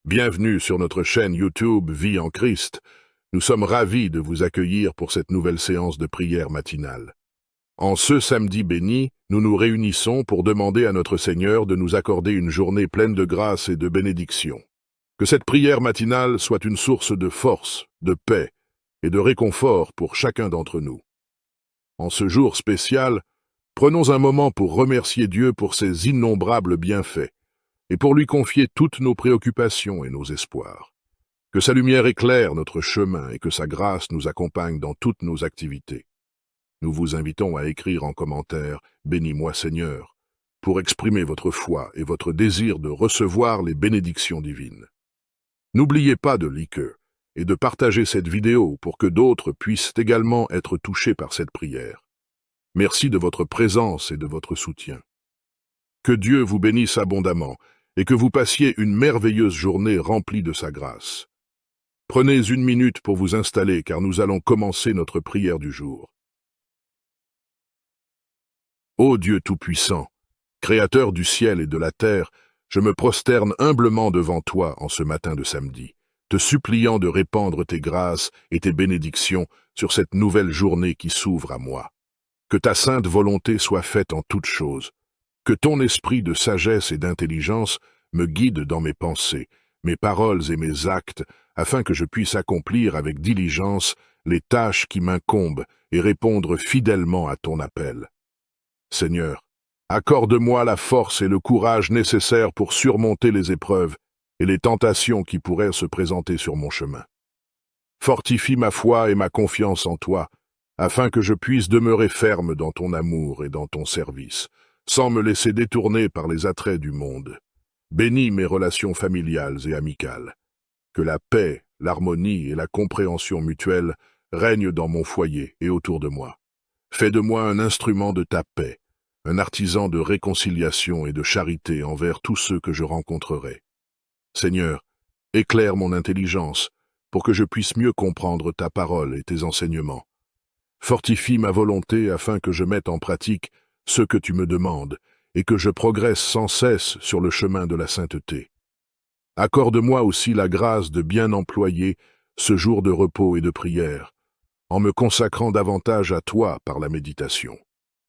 Bienvenue sur notre chaîne YouTube Vie en Christ. Nous sommes ravis de vous accueillir pour cette nouvelle séance de prière matinale. En ce samedi béni, nous nous réunissons pour demander à notre Seigneur de nous accorder une journée pleine de grâce et de bénédiction. Que cette prière matinale soit une source de force, de paix et de réconfort pour chacun d'entre nous. En ce jour spécial, prenons un moment pour remercier Dieu pour ses innombrables bienfaits et pour lui confier toutes nos préoccupations et nos espoirs. Que sa lumière éclaire notre chemin et que sa grâce nous accompagne dans toutes nos activités. Nous vous invitons à écrire en commentaire « Bénis-moi Seigneur » pour exprimer votre foi et votre désir de recevoir les bénédictions divines. N'oubliez pas de liker et de partager cette vidéo pour que d'autres puissent également être touchés par cette prière. Merci de votre présence et de votre soutien. Que Dieu vous bénisse abondamment et que vous passiez une merveilleuse journée remplie de sa grâce. Prenez une minute pour vous installer car nous allons commencer notre prière du jour. Ô Dieu Tout-Puissant, Créateur du ciel et de la terre, je me prosterne humblement devant toi en ce matin de samedi, te suppliant de répandre tes grâces et tes bénédictions sur cette nouvelle journée qui s'ouvre à moi. Que ta sainte volonté soit faite en toutes choses. Que ton esprit de sagesse et d'intelligence me guide dans mes pensées, mes paroles et mes actes, afin que je puisse accomplir avec diligence les tâches qui m'incombent et répondre fidèlement à ton appel. Seigneur, accorde-moi la force et le courage nécessaires pour surmonter les épreuves et les tentations qui pourraient se présenter sur mon chemin. Fortifie ma foi et ma confiance en toi, afin que je puisse demeurer ferme dans ton amour et dans ton service, sans me laisser détourner par les attraits du monde. Bénis mes relations familiales et amicales. Que la paix, l'harmonie et la compréhension mutuelle règnent dans mon foyer et autour de moi. Fais de moi un instrument de ta paix, un artisan de réconciliation et de charité envers tous ceux que je rencontrerai. Seigneur, éclaire mon intelligence pour que je puisse mieux comprendre ta parole et tes enseignements. Fortifie ma volonté afin que je mette en pratique ce que tu me demandes, et que je progresse sans cesse sur le chemin de la sainteté. Accorde-moi aussi la grâce de bien employer ce jour de repos et de prière, en me consacrant davantage à toi par la méditation,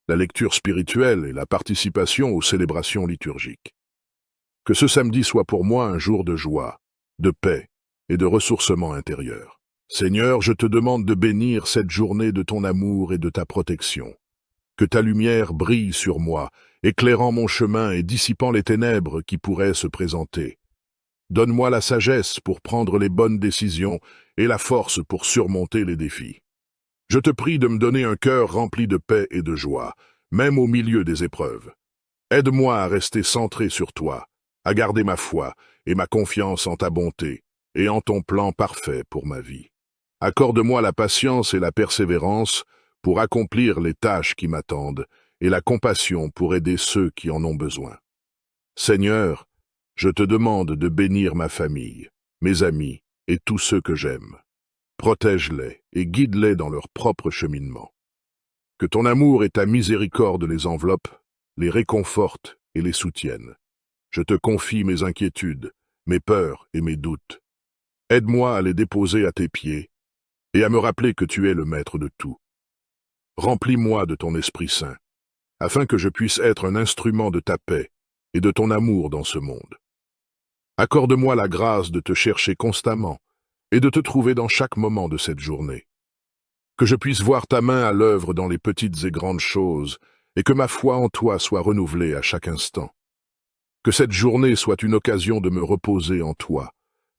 la lecture spirituelle et la participation aux célébrations liturgiques. Que ce samedi soit pour moi un jour de joie, de paix et de ressourcement intérieur. Seigneur, je te demande de bénir cette journée de ton amour et de ta protection. Que ta lumière brille sur moi, éclairant mon chemin et dissipant les ténèbres qui pourraient se présenter. Donne-moi la sagesse pour prendre les bonnes décisions et la force pour surmonter les défis. Je te prie de me donner un cœur rempli de paix et de joie, même au milieu des épreuves. Aide-moi à rester centré sur toi, à garder ma foi et ma confiance en ta bonté et en ton plan parfait pour ma vie. Accorde-moi la patience et la persévérance pour accomplir les tâches qui m'attendent, et la compassion pour aider ceux qui en ont besoin. Seigneur, je te demande de bénir ma famille, mes amis et tous ceux que j'aime. Protège-les et guide-les dans leur propre cheminement. Que ton amour et ta miséricorde les enveloppent, les réconfortent et les soutiennent. Je te confie mes inquiétudes, mes peurs et mes doutes. Aide-moi à les déposer à tes pieds et à me rappeler que tu es le maître de tout. Remplis-moi de ton Esprit Saint, afin que je puisse être un instrument de ta paix et de ton amour dans ce monde. Accorde-moi la grâce de te chercher constamment et de te trouver dans chaque moment de cette journée. Que je puisse voir ta main à l'œuvre dans les petites et grandes choses et que ma foi en toi soit renouvelée à chaque instant. Que cette journée soit une occasion de me reposer en toi,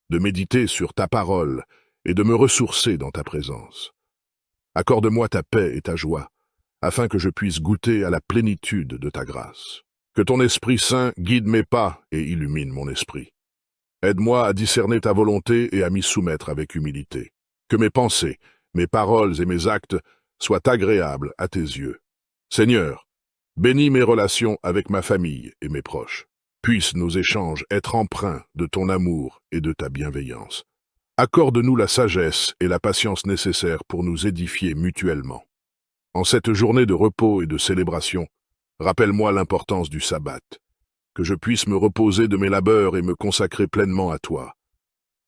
de méditer sur ta parole et de me ressourcer dans ta présence. Accorde-moi ta paix et ta joie, afin que je puisse goûter à la plénitude de ta grâce. Que ton Esprit Saint guide mes pas et illumine mon esprit. Aide-moi à discerner ta volonté et à m'y soumettre avec humilité. Que mes pensées, mes paroles et mes actes soient agréables à tes yeux. Seigneur, bénis mes relations avec ma famille et mes proches. Puissent nos échanges être empreints de ton amour et de ta bienveillance. Accorde-nous la sagesse et la patience nécessaires pour nous édifier mutuellement. En cette journée de repos et de célébration, rappelle-moi l'importance du sabbat, que je puisse me reposer de mes labeurs et me consacrer pleinement à toi.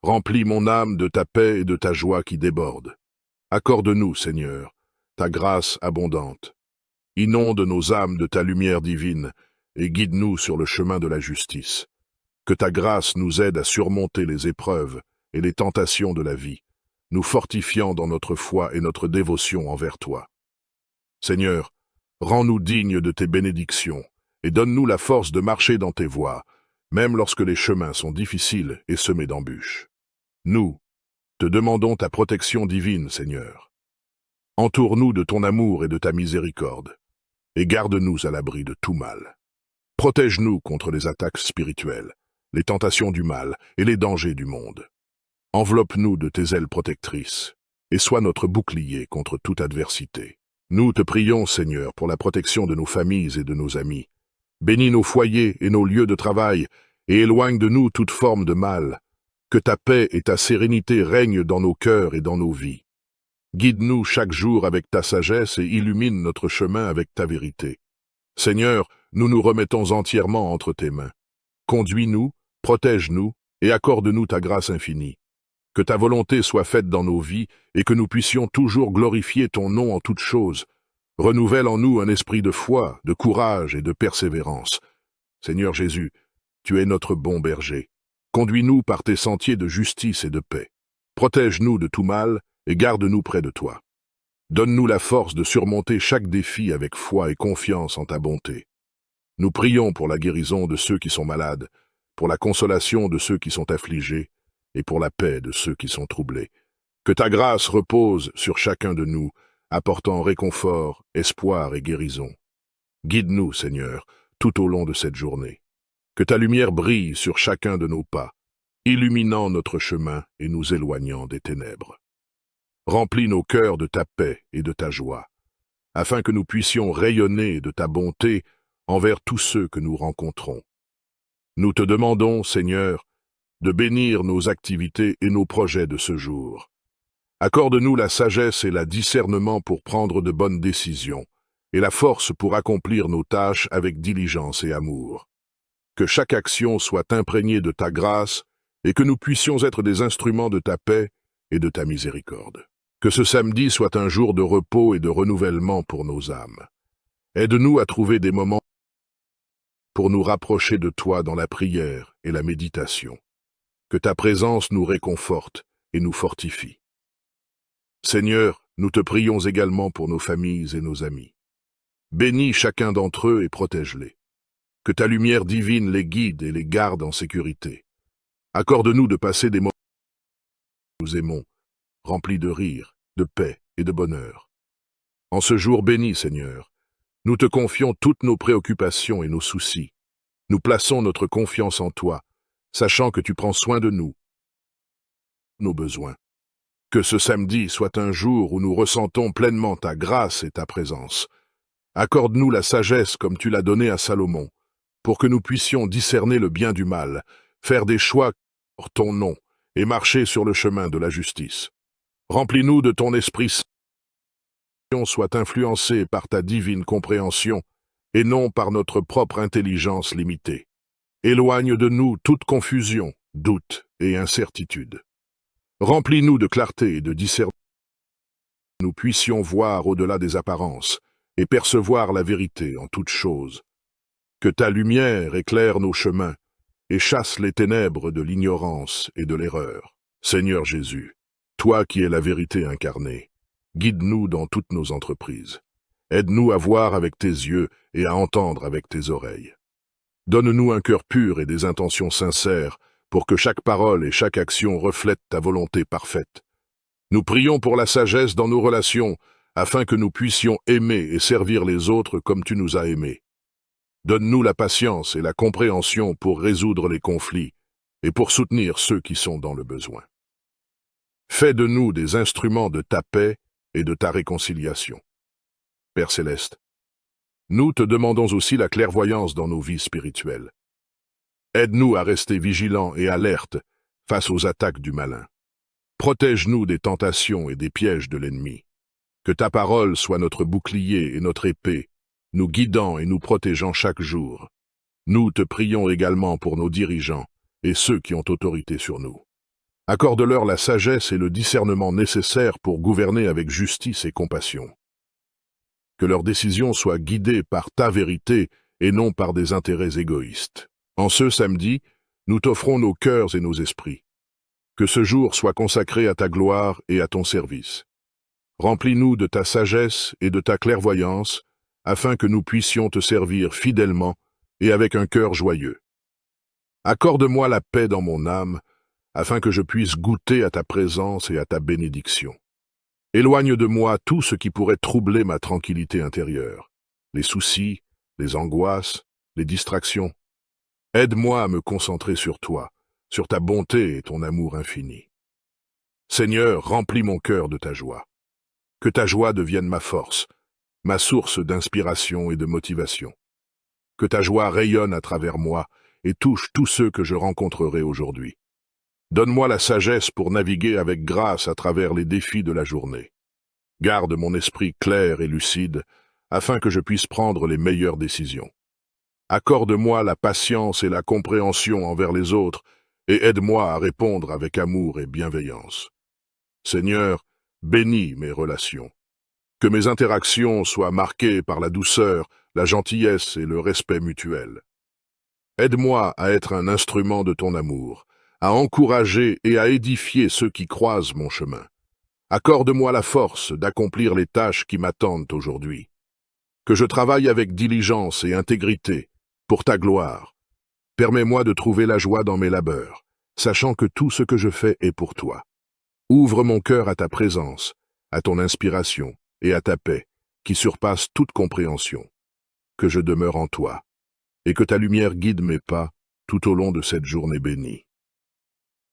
Remplis mon âme de ta paix et de ta joie qui déborde. Accorde-nous, Seigneur, ta grâce abondante. Inonde nos âmes de ta lumière divine et guide-nous sur le chemin de la justice. Que ta grâce nous aide à surmonter les épreuves et les tentations de la vie, nous fortifiant dans notre foi et notre dévotion envers toi. Seigneur, rends-nous dignes de tes bénédictions et donne-nous la force de marcher dans tes voies, même lorsque les chemins sont difficiles et semés d'embûches. Nous te demandons ta protection divine, Seigneur. Entoure-nous de ton amour et de ta miséricorde, et garde-nous à l'abri de tout mal. Protège-nous contre les attaques spirituelles, les tentations du mal et les dangers du monde. Enveloppe-nous de tes ailes protectrices, et sois notre bouclier contre toute adversité. Nous te prions, Seigneur, pour la protection de nos familles et de nos amis. Bénis nos foyers et nos lieux de travail, et éloigne de nous toute forme de mal. Que ta paix et ta sérénité règnent dans nos cœurs et dans nos vies. Guide-nous chaque jour avec ta sagesse et illumine notre chemin avec ta vérité. Seigneur, nous nous remettons entièrement entre tes mains. Conduis-nous, protège-nous et accorde-nous ta grâce infinie. Que ta volonté soit faite dans nos vies et que nous puissions toujours glorifier ton nom en toutes choses. Renouvelle en nous un esprit de foi, de courage et de persévérance. Seigneur Jésus, tu es notre bon berger. Conduis-nous par tes sentiers de justice et de paix. Protège-nous de tout mal et garde-nous près de toi. Donne-nous la force de surmonter chaque défi avec foi et confiance en ta bonté. Nous prions pour la guérison de ceux qui sont malades, pour la consolation de ceux qui sont affligés et pour la paix de ceux qui sont troublés. Que ta grâce repose sur chacun de nous, apportant réconfort, espoir et guérison. Guide-nous, Seigneur, tout au long de cette journée. Que ta lumière brille sur chacun de nos pas, illuminant notre chemin et nous éloignant des ténèbres. Remplis nos cœurs de ta paix et de ta joie, afin que nous puissions rayonner de ta bonté envers tous ceux que nous rencontrons. Nous te demandons, Seigneur, de bénir nos activités et nos projets de ce jour. Accorde-nous la sagesse et le discernement pour prendre de bonnes décisions, et la force pour accomplir nos tâches avec diligence et amour. Que chaque action soit imprégnée de ta grâce et que nous puissions être des instruments de ta paix et de ta miséricorde. Que ce samedi soit un jour de repos et de renouvellement pour nos âmes. Aide-nous à trouver des moments pour nous rapprocher de toi dans la prière et la méditation. Que ta présence nous réconforte et nous fortifie. Seigneur, nous te prions également pour nos familles et nos amis. Bénis chacun d'entre eux et protège-les. Que ta lumière divine les guide et les garde en sécurité. Accorde-nous de passer des moments que nous aimons, remplis de rire, de paix et de bonheur. En ce jour béni, Seigneur, nous te confions toutes nos préoccupations et nos soucis. Nous plaçons notre confiance en toi, sachant que tu prends soin de nous, nos besoins. Que ce samedi soit un jour où nous ressentons pleinement ta grâce et ta présence. Accorde-nous la sagesse comme tu l'as donnée à Salomon, pour que nous puissions discerner le bien du mal, faire des choix pour ton nom et marcher sur le chemin de la justice. Remplis-nous de ton esprit saint, que nous soient influencés par ta divine compréhension et non par notre propre intelligence limitée. Éloigne de nous toute confusion, doute et incertitude. Remplis-nous de clarté et de discernement, que nous puissions voir au-delà des apparences et percevoir la vérité en toutes choses. Que ta lumière éclaire nos chemins et chasse les ténèbres de l'ignorance et de l'erreur. Seigneur Jésus, toi qui es la vérité incarnée, guide-nous dans toutes nos entreprises. Aide-nous à voir avec tes yeux et à entendre avec tes oreilles. Donne-nous un cœur pur et des intentions sincères pour que chaque parole et chaque action reflètent ta volonté parfaite. Nous prions pour la sagesse dans nos relations, afin que nous puissions aimer et servir les autres comme tu nous as aimés. Donne-nous la patience et la compréhension pour résoudre les conflits et pour soutenir ceux qui sont dans le besoin. Fais de nous des instruments de ta paix et de ta réconciliation. Père Céleste, nous te demandons aussi la clairvoyance dans nos vies spirituelles. Aide-nous à rester vigilants et alertes face aux attaques du malin. Protège-nous des tentations et des pièges de l'ennemi. Que ta parole soit notre bouclier et notre épée, nous guidant et nous protégeant chaque jour. Nous te prions également pour nos dirigeants et ceux qui ont autorité sur nous. Accorde-leur la sagesse et le discernement nécessaires pour gouverner avec justice et compassion. Que leurs décisions soient guidées par ta vérité et non par des intérêts égoïstes. En ce samedi, nous t'offrons nos cœurs et nos esprits. Que ce jour soit consacré à ta gloire et à ton service. Remplis-nous de ta sagesse et de ta clairvoyance, afin que nous puissions te servir fidèlement et avec un cœur joyeux. Accorde-moi la paix dans mon âme, afin que je puisse goûter à ta présence et à ta bénédiction. Éloigne de moi tout ce qui pourrait troubler ma tranquillité intérieure, les soucis, les angoisses, les distractions. Aide-moi à me concentrer sur toi, sur ta bonté et ton amour infini. Seigneur, remplis mon cœur de ta joie. Que ta joie devienne ma force, ma source d'inspiration et de motivation. Que ta joie rayonne à travers moi et touche tous ceux que je rencontrerai aujourd'hui. Donne-moi la sagesse pour naviguer avec grâce à travers les défis de la journée. Garde mon esprit clair et lucide, afin que je puisse prendre les meilleures décisions. Accorde-moi la patience et la compréhension envers les autres, et aide-moi à répondre avec amour et bienveillance. Seigneur, bénis mes relations. Que mes interactions soient marquées par la douceur, la gentillesse et le respect mutuel. Aide-moi à être un instrument de ton amour, à encourager et à édifier ceux qui croisent mon chemin. Accorde-moi la force d'accomplir les tâches qui m'attendent aujourd'hui. Que je travaille avec diligence et intégrité, pour ta gloire. Permets-moi de trouver la joie dans mes labeurs, sachant que tout ce que je fais est pour toi. Ouvre mon cœur à ta présence, à ton inspiration et à ta paix, qui surpasse toute compréhension. Que je demeure en toi, et que ta lumière guide mes pas tout au long de cette journée bénie.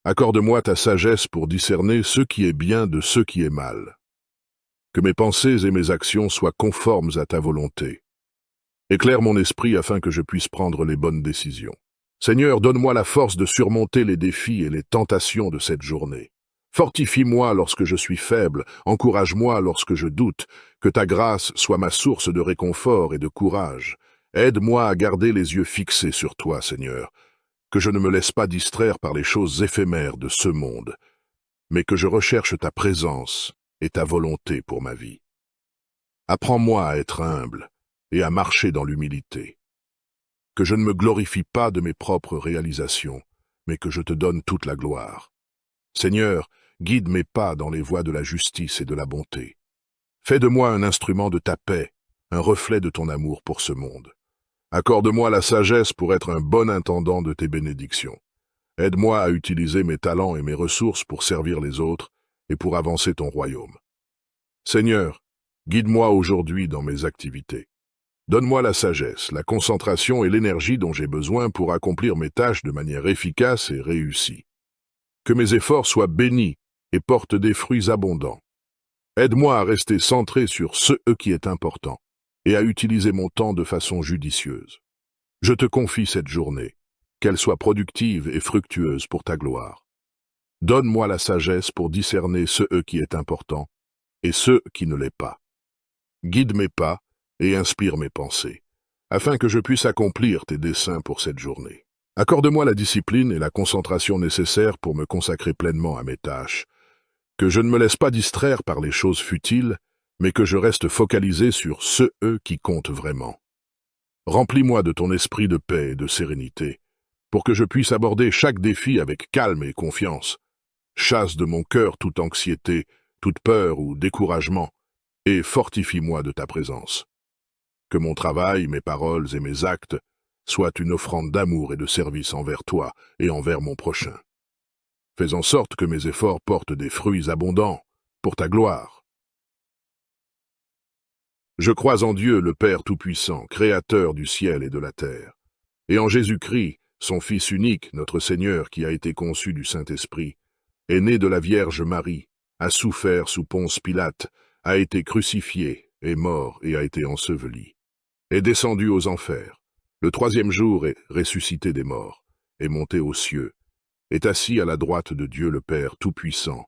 Accorde-moi ta sagesse pour discerner ce qui est bien de ce qui est mal. Que mes pensées et mes actions soient conformes à ta volonté. Éclaire mon esprit afin que je puisse prendre les bonnes décisions. Seigneur, donne-moi la force de surmonter les défis et les tentations de cette journée. Fortifie-moi lorsque je suis faible, encourage-moi lorsque je doute, que ta grâce soit ma source de réconfort et de courage. Aide-moi à garder les yeux fixés sur toi, Seigneur, que je ne me laisse pas distraire par les choses éphémères de ce monde, mais que je recherche ta présence et ta volonté pour ma vie. Apprends-moi à être humble et à marcher dans l'humilité. Que je ne me glorifie pas de mes propres réalisations, mais que je te donne toute la gloire. Seigneur, guide mes pas dans les voies de la justice et de la bonté. Fais de moi un instrument de ta paix, un reflet de ton amour pour ce monde. Accorde-moi la sagesse pour être un bon intendant de tes bénédictions. Aide-moi à utiliser mes talents et mes ressources pour servir les autres et pour avancer ton royaume. Seigneur, guide-moi aujourd'hui dans mes activités. Donne-moi la sagesse, la concentration et l'énergie dont j'ai besoin pour accomplir mes tâches de manière efficace et réussie. Que mes efforts soient bénis et portent des fruits abondants. Aide-moi à rester centré sur ce qui est important et à utiliser mon temps de façon judicieuse. Je te confie cette journée, qu'elle soit productive et fructueuse pour ta gloire. Donne-moi la sagesse pour discerner ce qui est important et ce qui ne l'est pas. Guide mes pas et inspire mes pensées, afin que je puisse accomplir tes desseins pour cette journée. Accorde-moi la discipline et la concentration nécessaires pour me consacrer pleinement à mes tâches, que je ne me laisse pas distraire par les choses futiles, mais que je reste focalisé sur ce qui comptent vraiment. Remplis-moi de ton esprit de paix et de sérénité, pour que je puisse aborder chaque défi avec calme et confiance. Chasse de mon cœur toute anxiété, toute peur ou découragement, et fortifie-moi de ta présence. Que mon travail, mes paroles et mes actes soient une offrande d'amour et de service envers toi et envers mon prochain. Fais en sorte que mes efforts portent des fruits abondants pour ta gloire. Je crois en Dieu, le Père Tout-Puissant, Créateur du ciel et de la terre, et en Jésus-Christ, son Fils unique, notre Seigneur, qui a été conçu du Saint-Esprit, est né de la Vierge Marie, a souffert sous Ponce Pilate, a été crucifié, est mort et a été enseveli, est descendu aux enfers, le troisième jour est ressuscité des morts, est monté aux cieux, est assis à la droite de Dieu le Père Tout-Puissant,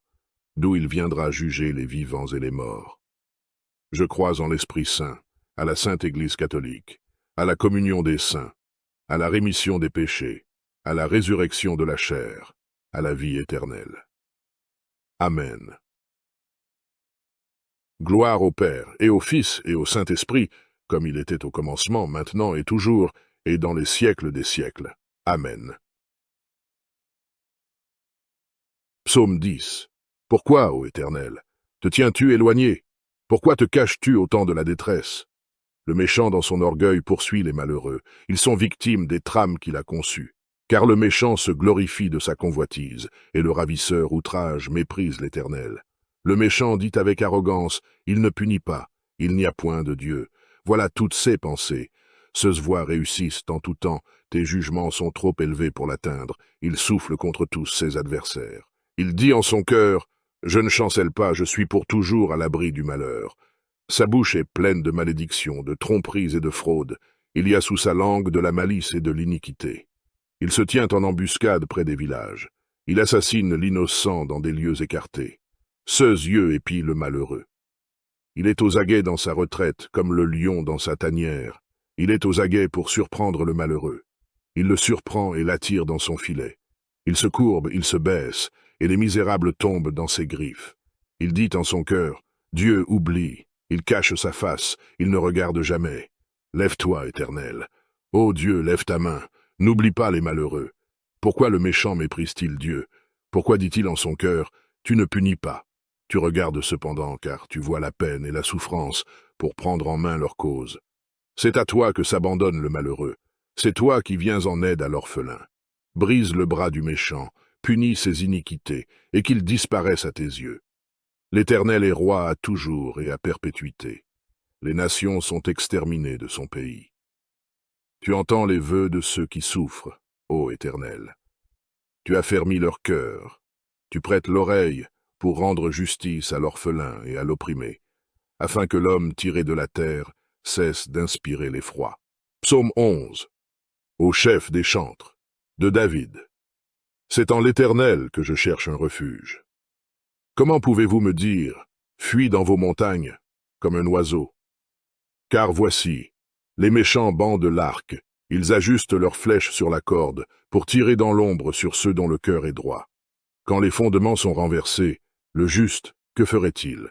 d'où il viendra juger les vivants et les morts. Je crois en l'Esprit Saint, à la Sainte Église catholique, à la communion des saints, à la rémission des péchés, à la résurrection de la chair, à la vie éternelle. Amen. Gloire au Père, et au Fils, et au Saint-Esprit, comme il était au commencement, maintenant et toujours, et dans les siècles des siècles. Amen. Psaume 10. Pourquoi, ô Éternel, te tiens-tu éloigné? Pourquoi te caches-tu au temps de la détresse? Le méchant dans son orgueil poursuit les malheureux. Ils sont victimes des trames qu'il a conçues. Car le méchant se glorifie de sa convoitise, et le ravisseur outrage méprise l'Éternel. Le méchant dit avec arrogance, il ne punit pas, il n'y a point de Dieu. Voilà toutes ses pensées. Ceux voix réussissent en tout temps, tes jugements sont trop élevés pour l'atteindre, il souffle contre tous ses adversaires. Il dit en son cœur, je ne chancelle pas, je suis pour toujours à l'abri du malheur. Sa bouche est pleine de malédictions, de tromperies et de fraudes. Il y a sous sa langue de la malice et de l'iniquité. Il se tient en embuscade près des villages. Il assassine l'innocent dans des lieux écartés. Ceux yeux épient le malheureux. Il est aux aguets dans sa retraite, comme le lion dans sa tanière. Il est aux aguets pour surprendre le malheureux. Il le surprend et l'attire dans son filet. Il se courbe, il se baisse, et les misérables tombent dans ses griffes. Il dit en son cœur, Dieu oublie. Il cache sa face, il ne regarde jamais. Lève-toi, Éternel. Ô Dieu, lève ta main. N'oublie pas les malheureux. Pourquoi le méchant méprise-t-il Dieu? Pourquoi dit-il en son cœur, tu ne punis pas? Tu regardes cependant, car tu vois la peine et la souffrance pour prendre en main leur cause. C'est à toi que s'abandonne le malheureux. C'est toi qui viens en aide à l'orphelin. Brise le bras du méchant, punis ses iniquités, et qu'il disparaisse à tes yeux. L'Éternel est roi à toujours et à perpétuité. Les nations sont exterminées de son pays. Tu entends les vœux de ceux qui souffrent, ô Éternel. Tu affermis leur cœur. Tu prêtes l'oreille pour rendre justice à l'orphelin et à l'opprimé, afin que l'homme tiré de la terre cesse d'inspirer l'effroi. Psaume 11. Au chef des chantres, de David. C'est en l'Éternel que je cherche un refuge. Comment pouvez-vous me dire, fuis dans vos montagnes, comme un oiseau? Car voici, les méchants bandent l'arc, ils ajustent leurs flèches sur la corde, pour tirer dans l'ombre sur ceux dont le cœur est droit. Quand les fondements sont renversés, le juste, que ferait-il?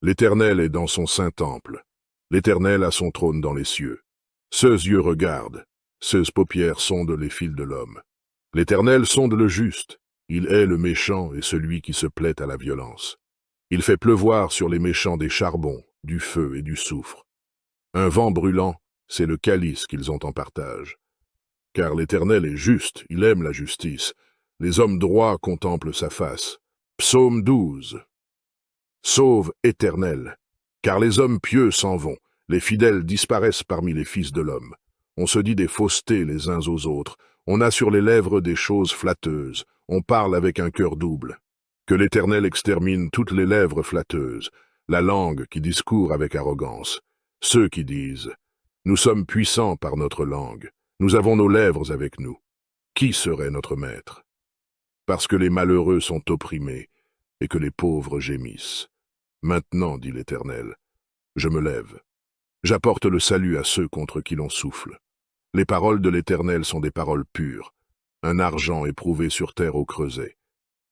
L'Éternel est dans son saint temple, l'Éternel a son trône dans les cieux. Ceux yeux regardent, ceux paupières sondent les fils de l'homme. L'Éternel sonde le juste, il hait le méchant et celui qui se plaît à la violence. Il fait pleuvoir sur les méchants des charbons, du feu et du soufre. Un vent brûlant, c'est le calice qu'ils ont en partage. Car l'Éternel est juste, il aime la justice. Les hommes droits contemplent sa face. Psaume 12. Sauve, Éternel, car les hommes pieux s'en vont, les fidèles disparaissent parmi les fils de l'homme. On se dit des faussetés les uns aux autres, on a sur les lèvres des choses flatteuses, on parle avec un cœur double. Que l'Éternel extermine toutes les lèvres flatteuses, la langue qui discourt avec arrogance. Ceux qui disent « Nous sommes puissants par notre langue, nous avons nos lèvres avec nous. » Qui serait notre maître? Parce que les malheureux sont opprimés et que les pauvres gémissent. Maintenant, dit l'Éternel, je me lève. J'apporte le salut à ceux contre qui l'on souffle. Les paroles de l'Éternel sont des paroles pures, un argent éprouvé sur terre au creuset,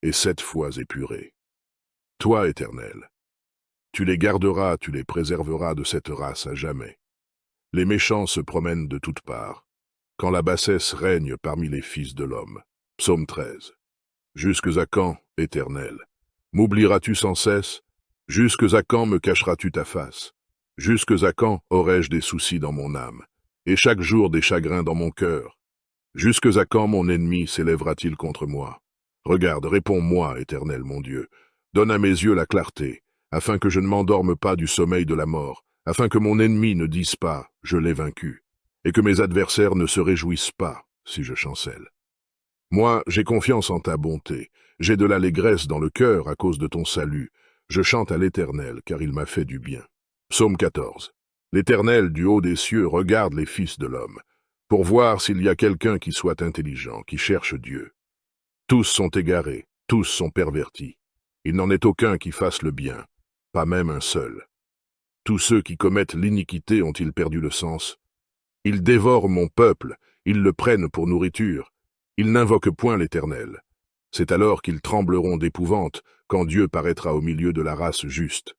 et 7 fois épuré. Toi, Éternel, tu les garderas, tu les préserveras de cette race à jamais. Les méchants se promènent de toutes parts, quand la bassesse règne parmi les fils de l'homme. Psaume 13. Jusques à quand, Éternel? M'oublieras-tu sans cesse? Jusques à quand me cacheras-tu ta face? Jusques à quand aurai-je des soucis dans mon âme, et chaque jour des chagrins dans mon cœur? Jusques à quand mon ennemi s'élèvera-t-il contre moi? Regarde, réponds-moi, Éternel mon Dieu. Donne à mes yeux la clarté, afin que je ne m'endorme pas du sommeil de la mort, afin que mon ennemi ne dise pas « je l'ai vaincu », et que mes adversaires ne se réjouissent pas si je chancelle. Moi, j'ai confiance en ta bonté, j'ai de l'allégresse dans le cœur à cause de ton salut. Je chante à l'Éternel, car il m'a fait du bien. Psaume 14. L'Éternel, du haut des cieux, regarde les fils de l'homme, pour voir s'il y a quelqu'un qui soit intelligent, qui cherche Dieu. Tous sont égarés, tous sont pervertis. Il n'en est aucun qui fasse le bien, pas même un seul. Tous ceux qui commettent l'iniquité ont-ils perdu le sens? Ils dévorent mon peuple, ils le prennent pour nourriture. Ils n'invoquent point l'Éternel. C'est alors qu'ils trembleront d'épouvante, quand Dieu paraîtra au milieu de la race juste.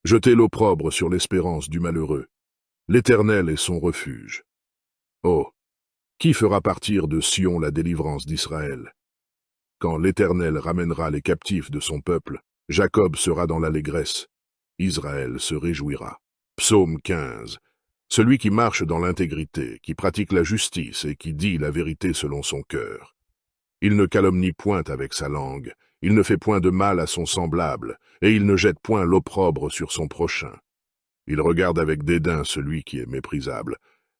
Jetez l'opprobre sur l'espérance du malheureux. L'Éternel est son refuge. Oh, qui fera partir de Sion la délivrance d'Israël? Quand l'Éternel ramènera les captifs de son peuple, Jacob sera dans l'allégresse, Israël se réjouira. Psaume 15. Celui qui marche dans l'intégrité, qui pratique la justice et qui dit la vérité selon son cœur. Il ne calomnie point avec sa langue, il ne fait point de mal à son semblable, et il ne jette point l'opprobre sur son prochain. Il regarde avec dédain celui qui est méprisable,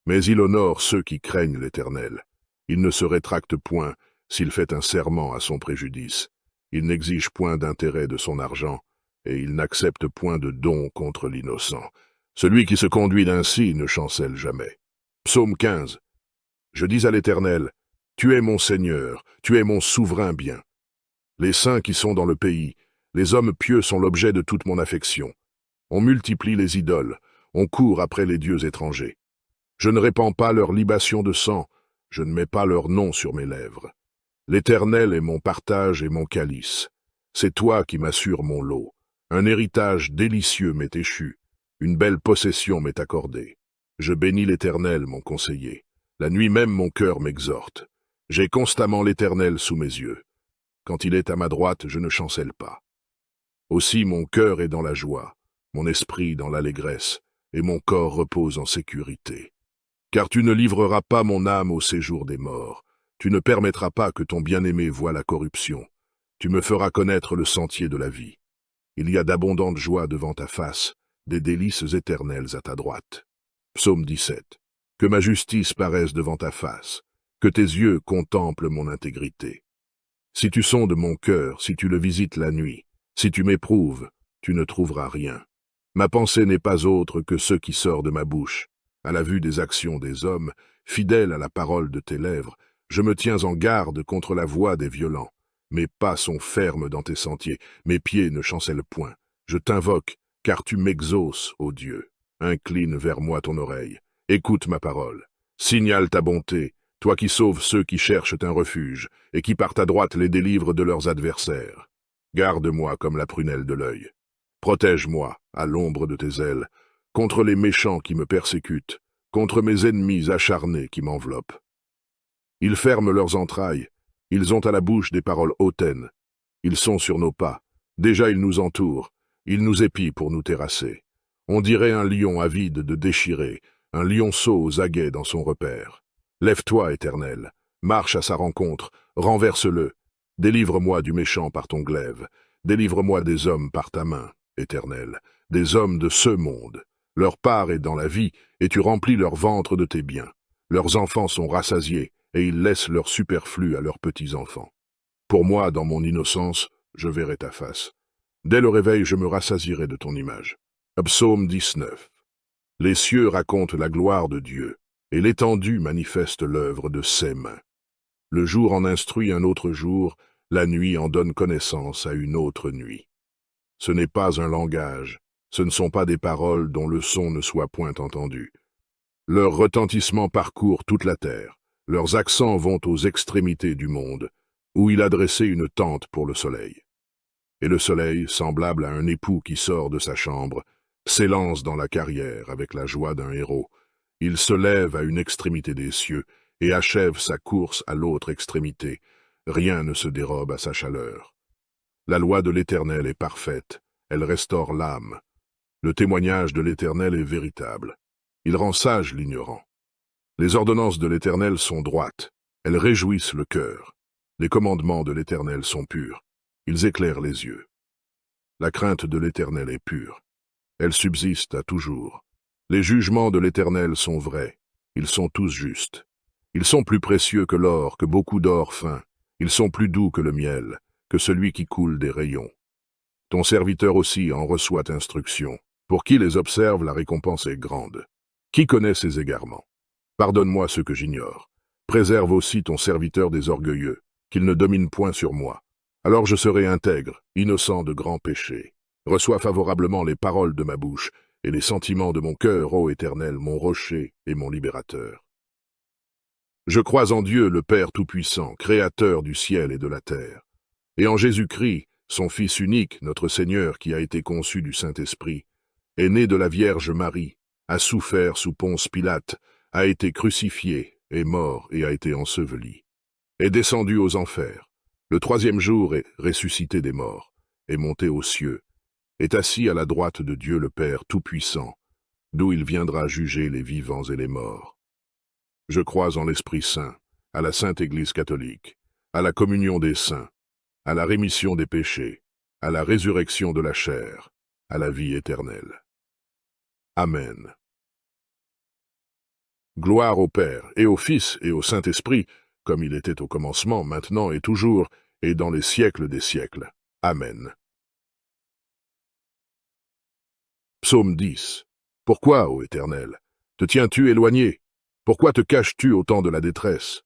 mais il honore ceux qui craignent l'Éternel. Il ne se rétracte point s'il fait un serment à son préjudice. Il n'exige point d'intérêt de son argent, et il n'accepte point de don contre l'innocent. Celui qui se conduit ainsi ne chancelle jamais. Psaume 15. Je dis à l'Éternel, tu es mon Seigneur, tu es mon souverain bien. Les saints qui sont dans le pays, les hommes pieux sont l'objet de toute mon affection. On multiplie les idoles, on court après les dieux étrangers. Je ne répands pas leur libation de sang, je ne mets pas leur nom sur mes lèvres. L'Éternel est mon partage et mon calice. C'est toi qui m'assures mon lot. Un héritage délicieux m'est échu, une belle possession m'est accordée. Je bénis l'Éternel, mon conseiller. La nuit même mon cœur m'exhorte. J'ai constamment l'Éternel sous mes yeux. Quand il est à ma droite, je ne chancelle pas. Aussi mon cœur est dans la joie, mon esprit dans l'allégresse, et mon corps repose en sécurité. Car tu ne livreras pas mon âme au séjour des morts, tu ne permettras pas que ton bien-aimé voie la corruption, tu me feras connaître le sentier de la vie. Il y a d'abondantes joies devant ta face, des délices éternelles à ta droite. Psaume 17. Que ma justice paraisse devant ta face, que tes yeux contemplent mon intégrité. Si tu sondes mon cœur, si tu le visites la nuit, si tu m'éprouves, tu ne trouveras rien. Ma pensée n'est pas autre que ce qui sort de ma bouche. À la vue des actions des hommes, fidèle à la parole de tes lèvres, je me tiens en garde contre la voix des violents. Mes pas sont fermes dans tes sentiers, mes pieds ne chancellent point. Je t'invoque, car tu m'exauces, ô Dieu. Incline vers moi ton oreille, écoute ma parole. Signale ta bonté, toi qui sauves ceux qui cherchent un refuge, et qui par ta droite les délivres de leurs adversaires. Garde-moi comme la prunelle de l'œil. Protège-moi, à l'ombre de tes ailes, contre les méchants qui me persécutent, contre mes ennemis acharnés qui m'enveloppent. Ils ferment leurs entrailles, ils ont à la bouche des paroles hautaines. Ils sont sur nos pas, déjà ils nous entourent, ils nous épient pour nous terrasser. On dirait un lion avide de déchirer, un lionceau aux aguets dans son repère. Lève-toi, Éternel, marche à sa rencontre, renverse-le. Délivre-moi du méchant par ton glaive, délivre-moi des hommes par ta main, Éternel, des hommes de ce monde. Leur part est dans la vie, et tu remplis leur ventre de tes biens. Leurs enfants sont rassasiés, et ils laissent leur superflu à leurs petits-enfants. Pour moi, dans mon innocence, je verrai ta face. Dès le réveil, je me rassasierai de ton image. Psaume 19. Les cieux racontent la gloire de Dieu, et l'étendue manifeste l'œuvre de ses mains. Le jour en instruit un autre jour, la nuit en donne connaissance à une autre nuit. Ce n'est pas un langage, ce ne sont pas des paroles dont le son ne soit point entendu. Leur retentissement parcourt toute la terre, leurs accents vont aux extrémités du monde, où il a dressé une tente pour le soleil. Et le soleil, semblable à un époux qui sort de sa chambre, s'élance dans la carrière avec la joie d'un héros. Il se lève à une extrémité des cieux et achève sa course à l'autre extrémité. Rien ne se dérobe à sa chaleur. La loi de l'Éternel est parfaite, elle restaure l'âme. Le témoignage de l'Éternel est véritable. Il rend sage l'ignorant. Les ordonnances de l'Éternel sont droites, elles réjouissent le cœur. Les commandements de l'Éternel sont purs, ils éclairent les yeux. La crainte de l'Éternel est pure, elle subsiste à toujours. Les jugements de l'Éternel sont vrais, ils sont tous justes. Ils sont plus précieux que l'or, que beaucoup d'or fin. Ils sont plus doux que le miel, que celui qui coule des rayons. Ton serviteur aussi en reçoit instruction. Pour qui les observe, la récompense est grande. Qui connaît ses égarements? Pardonne-moi ce que j'ignore. Préserve aussi ton serviteur des orgueilleux, qu'il ne domine point sur moi. Alors je serai intègre, innocent de grands péchés. Reçois favorablement les paroles de ma bouche et les sentiments de mon cœur, ô Éternel, mon rocher et mon libérateur. Je crois en Dieu, le Père Tout-Puissant, Créateur du ciel et de la terre, et en Jésus-Christ, Son Fils unique, notre Seigneur, qui a été conçu du Saint-Esprit, est né de la Vierge Marie, a souffert sous Ponce Pilate, a été crucifié, est mort et a été enseveli, est descendu aux enfers, le troisième jour est ressuscité des morts, est monté aux cieux, est assis à la droite de Dieu le Père Tout-Puissant, d'où il viendra juger les vivants et les morts. Je crois en l'Esprit Saint, à la Sainte Église catholique, à la communion des saints, à la rémission des péchés, à la résurrection de la chair, à la vie éternelle. Amen. Gloire au Père, et au Fils, et au Saint-Esprit, comme il était au commencement, maintenant et toujours, et dans les siècles des siècles. Amen. Psaume 10. Pourquoi, ô Éternel, te tiens-tu éloigné? Pourquoi te caches-tu au temps de la détresse?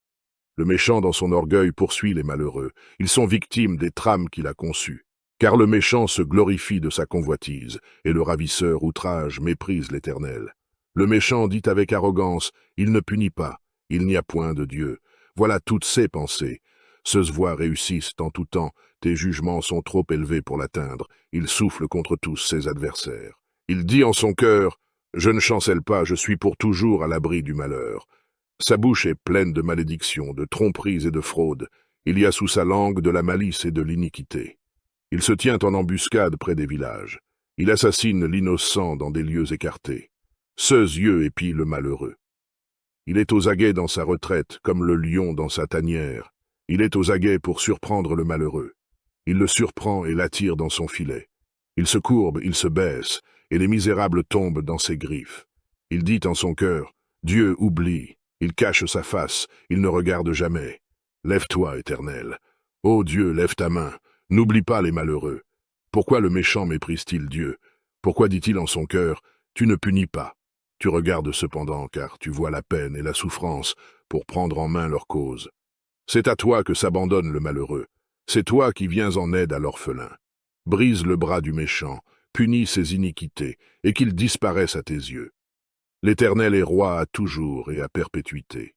Le méchant dans son orgueil poursuit les malheureux. Ils sont victimes des trames qu'il a conçues. Car le méchant se glorifie de sa convoitise, et le ravisseur outrage méprise l'Éternel. Le méchant dit avec arrogance, il ne punit pas, il n'y a point de Dieu. Voilà toutes ses pensées. Ceux voix réussissent en tout temps, tes jugements sont trop élevés pour l'atteindre. Il souffle contre tous ses adversaires. Il dit en son cœur, je ne chancelle pas, je suis pour toujours à l'abri du malheur. Sa bouche est pleine de malédictions, de tromperies et de fraudes. Il y a sous sa langue de la malice et de l'iniquité. Il se tient en embuscade près des villages. Il assassine l'innocent dans des lieux écartés. Ceux yeux épient le malheureux. Il est aux aguets dans sa retraite, comme le lion dans sa tanière. Il est aux aguets pour surprendre le malheureux. Il le surprend et l'attire dans son filet. Il se courbe, il se baisse, et les misérables tombent dans ses griffes. Il dit en son cœur, Dieu oublie. Il cache sa face, il ne regarde jamais. Lève-toi, Éternel. Ô Dieu, lève ta main. N'oublie pas les malheureux. Pourquoi le méchant méprise-t-il Dieu? Pourquoi dit-il en son cœur, tu ne punis pas? Tu regardes cependant, car tu vois la peine et la souffrance pour prendre en main leur cause. C'est à toi que s'abandonne le malheureux. C'est toi qui viens en aide à l'orphelin. Brise le bras du méchant, punis ses iniquités, et qu'il disparaisse à tes yeux. L'Éternel est roi à toujours et à perpétuité.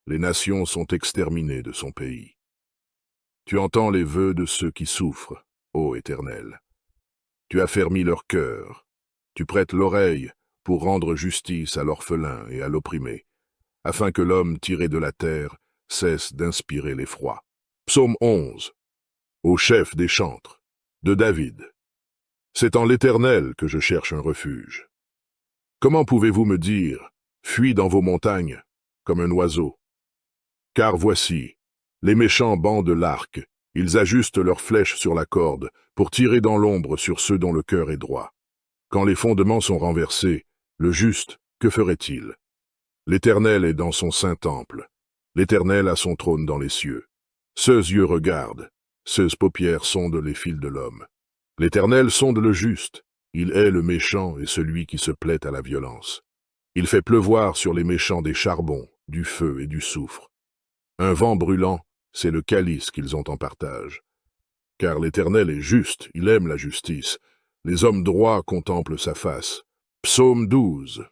Les nations sont exterminées de son pays. Tu entends les vœux de ceux qui souffrent, ô Éternel. Tu affermis leur cœur. Tu prêtes l'oreille pour rendre justice à l'orphelin et à l'opprimé, afin que l'homme tiré de la terre cesse d'inspirer l'effroi. Psaume 11. Au chef des chantres, de David. C'est en l'Éternel que je cherche un refuge. Comment pouvez-vous me dire, fuis dans vos montagnes, comme un oiseau? Car voici, les méchants bandent l'arc, ils ajustent leurs flèches sur la corde, pour tirer dans l'ombre sur ceux dont le cœur est droit. Quand les fondements sont renversés, le juste, que ferait-il? L'Éternel est dans son saint temple, l'Éternel a son trône dans les cieux. Ceux yeux regardent, ceux paupières sondent les fils de l'homme. L'Éternel sonde le juste, il hait le méchant et celui qui se plaît à la violence. Il fait pleuvoir sur les méchants des charbons, du feu et du soufre. Un vent brûlant, c'est le calice qu'ils ont en partage. Car l'Éternel est juste, il aime la justice. Les hommes droits contemplent sa face. Psaume 12.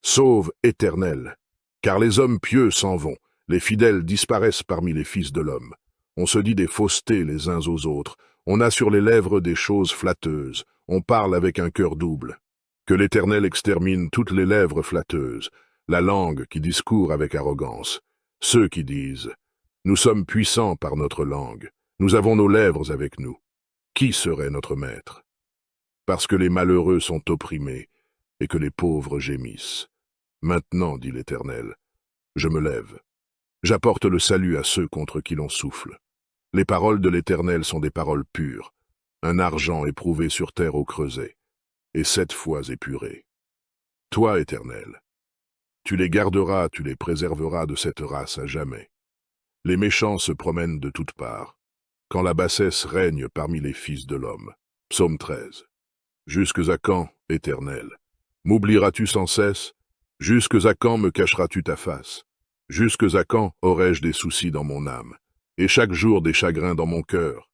Sauve, Éternel, car les hommes pieux s'en vont, les fidèles disparaissent parmi les fils de l'homme. On se dit des faussetés les uns aux autres, on a sur les lèvres des choses flatteuses, on parle avec un cœur double. Que l'Éternel extermine toutes les lèvres flatteuses, la langue qui discourt avec arrogance. Ceux qui disent « Nous sommes puissants par notre langue, nous avons nos lèvres avec nous. Qui serait notre maître ?» Parce que les malheureux sont opprimés et que les pauvres gémissent. Maintenant, dit l'Éternel, je me lève. J'apporte le salut à ceux contre qui l'on souffle. Les paroles de l'Éternel sont des paroles pures, un argent éprouvé sur terre au creuset, et 7 fois épuré. Toi, Éternel, tu les garderas, tu les préserveras de cette race à jamais. Les méchants se promènent de toutes parts, quand la bassesse règne parmi les fils de l'homme. Psaume 13. Jusques à quand, Éternel? M'oublieras-tu sans cesse? Jusques à quand me cacheras-tu ta face? Jusques à quand aurai-je des soucis dans mon âme, et chaque jour des chagrins dans mon cœur?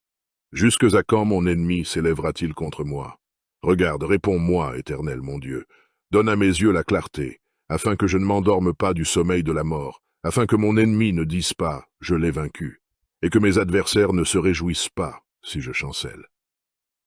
Jusques à quand mon ennemi s'élèvera-t-il contre moi? Regarde, réponds-moi, Éternel mon Dieu. Donne à mes yeux la clarté, afin que je ne m'endorme pas du sommeil de la mort, afin que mon ennemi ne dise pas « je l'ai vaincu », et que mes adversaires ne se réjouissent pas si je chancelle.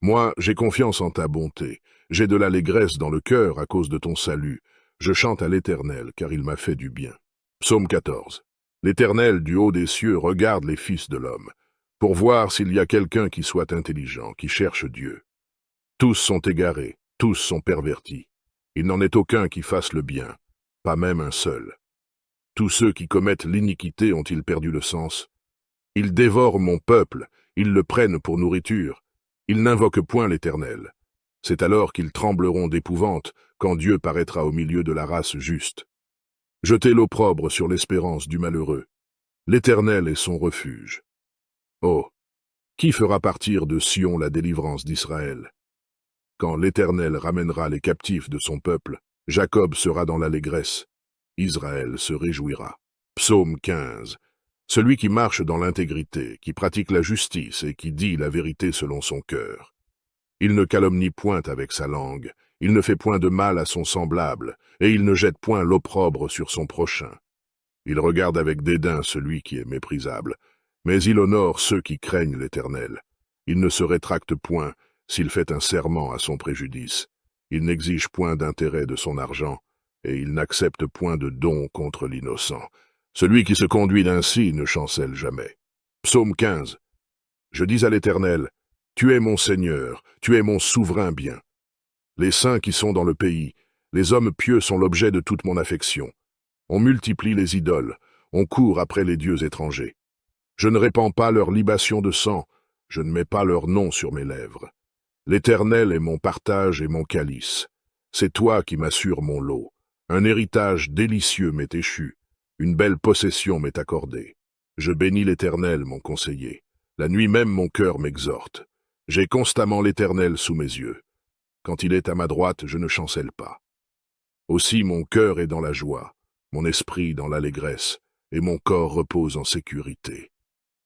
Moi, j'ai confiance en ta bonté. J'ai de l'allégresse dans le cœur à cause de ton salut. Je chante à l'Éternel, car il m'a fait du bien. Psaume 14. L'Éternel, du haut des cieux, regarde les fils de l'homme, pour voir s'il y a quelqu'un qui soit intelligent, qui cherche Dieu. Tous sont égarés, tous sont pervertis. Il n'en est aucun qui fasse le bien, pas même un seul. Tous ceux qui commettent l'iniquité ont-ils perdu le sens? Ils dévorent mon peuple, ils le prennent pour nourriture. Ils n'invoquent point l'Éternel. C'est alors qu'ils trembleront d'épouvante, quand Dieu paraîtra au milieu de la race juste. Jetez l'opprobre sur l'espérance du malheureux. L'Éternel est son refuge. Oh, qui fera partir de Sion la délivrance d'Israël? Quand l'Éternel ramènera les captifs de son peuple, Jacob sera dans l'allégresse. Israël se réjouira. Psaume 15. Celui qui marche dans l'intégrité, qui pratique la justice et qui dit la vérité selon son cœur. Il ne calomnie point avec sa langue, il ne fait point de mal à son semblable, et il ne jette point l'opprobre sur son prochain. Il regarde avec dédain celui qui est méprisable, mais il honore ceux qui craignent l'Éternel. Il ne se rétracte point s'il fait un serment à son préjudice. Il n'exige point d'intérêt de son argent, et il n'accepte point de don contre l'innocent. Celui qui se conduit ainsi ne chancelle jamais. Psaume 15. Je dis à l'Éternel, tu es mon Seigneur, tu es mon souverain bien. Les saints qui sont dans le pays, les hommes pieux sont l'objet de toute mon affection. On multiplie les idoles, on court après les dieux étrangers. Je ne répands pas leur libation de sang, je ne mets pas leur nom sur mes lèvres. L'Éternel est mon partage et mon calice. C'est toi qui m'assures mon lot. Un héritage délicieux m'est échu. Une belle possession m'est accordée. Je bénis l'Éternel, mon conseiller. La nuit même mon cœur m'exhorte. J'ai constamment l'Éternel sous mes yeux. Quand il est à ma droite, je ne chancelle pas. Aussi mon cœur est dans la joie, mon esprit dans l'allégresse, et mon corps repose en sécurité.